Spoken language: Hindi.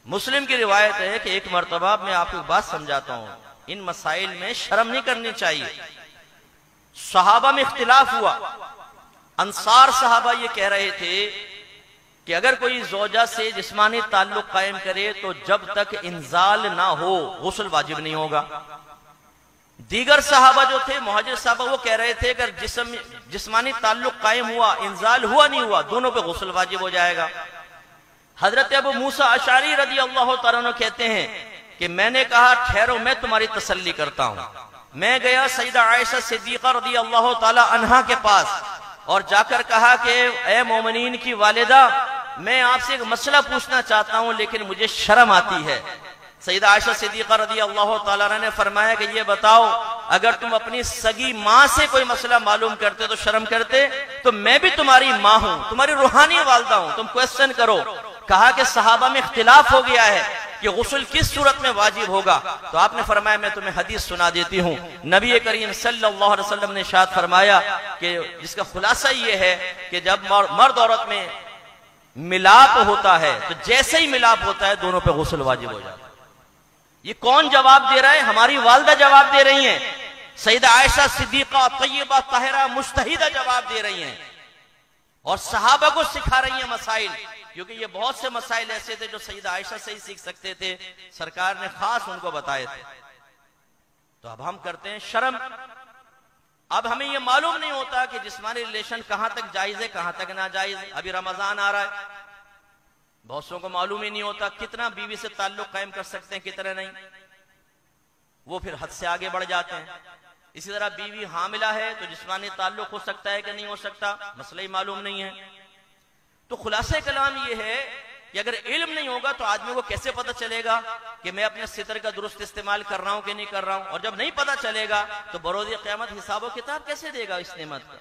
मुस्लिम की रिवायत है कि एक मर्तबा मैं आपको बात समझाता हूं, इन मसाइल में शर्म नहीं करनी चाहिए। सहाबा में इख्तिलाफ हुआ। अंसार सहाबा ये कह रहे थे कि अगर कोई ज़ौजा से जिस्मानी ताल्लुक कायम करे तो जब तक इंजाल ना हो गुस्ल वाजिब नहीं होगा। दीगर सहाबा जो थे, मुहाजिर सहाबा, वो कह रहे थे अगर जिस्मानी ताल्लुक कायम हुआ, इंजाल हुआ नहीं हुआ, दोनों पे गुस्ल वाजिब हो जाएगा। हजरत अबू मूसा अशारी रदी अल्लाह तआला अन्हु कहते हैं कि मैंने कहा ठहरो, मैं तुम्हारी तसल्ली करता हूं। मैं गया सईदा आयशा सिद्दीका रदी अल्लाह तआला अन्हा के पास और जाकर कहा कि ए मोमिनीन की वालिदा, मैं आपसे एक मसला पूछना चाहता हूं लेकिन मुझे शर्म आती है। सईदा आयशा सिद्दीका रदी अल्लाह तआला अन्हा ने फरमाया कि ये बताओ, अगर तुम अपनी सगी माँ से कोई मसला मालूम करते तो शर्म करते, तो मैं भी तुम्हारी माँ हूं, तुम्हारी रूहानी वालदा हूं, तुम क्वेश्चन करो। कहा कि सहाबा में इख्तिलाफ हो गया है कि गुस्ल किस सूरत में वाजिब होगा। तो आपने फरमाया मैं तुम्हें हदीस सुना देती हूं। नबी करीम सल्लल्लाहु अलैहि वसल्लम ने इरशाद फरमाया कि जिसका खुलासा ये है कि जब मर्द औरत में मिलाप होता है तो जैसे ही मिलाप होता है दोनों पे गुस्ल वाजिब हो जाता है। ये कौन जवाब दे रहा है? हमारी वालदा जवाब दे रही हैं। सईदा आयशा सिद्दीका तय्यबा ताहिरा मुस्तहिदा जवाब दे रही हैं और सहाबा को सिखा रही हैं मसाइल, क्योंकि ये बहुत से मसाइल ऐसे थे जो सईदा आयशा से ही सीख सकते थे, सरकार ने खास उनको बताए थे। तो अब हम करते हैं शर्म। अब हमें यह मालूम नहीं होता कि जिस्मानी रिलेशन कहां तक जायज है, कहां तक नाजायज है। अभी रमजान आ रहा है, बहुत सौ को मालूम ही नहीं होता कितना बीवी से ताल्लुक कायम कर सकते हैं, कितना नहीं। वो फिर हद से आगे बढ़ जाते हैं। इसी तरह बीवी हामिला है तो जिस्मानी ताल्लुक हो सकता है कि नहीं हो सकता, मसला ही मालूम नहीं है। तो खुलासा कलाम यह है कि अगर इल्म नहीं होगा तो आदमी को कैसे पता चलेगा कि मैं अपने सितर का दुरुस्त इस्तेमाल कर रहा हूं कि नहीं कर रहा हूं। और जब नहीं पता चलेगा तो बरोज़ क़यामत हिसाब व किताब कैसे देगा इस नेमत का।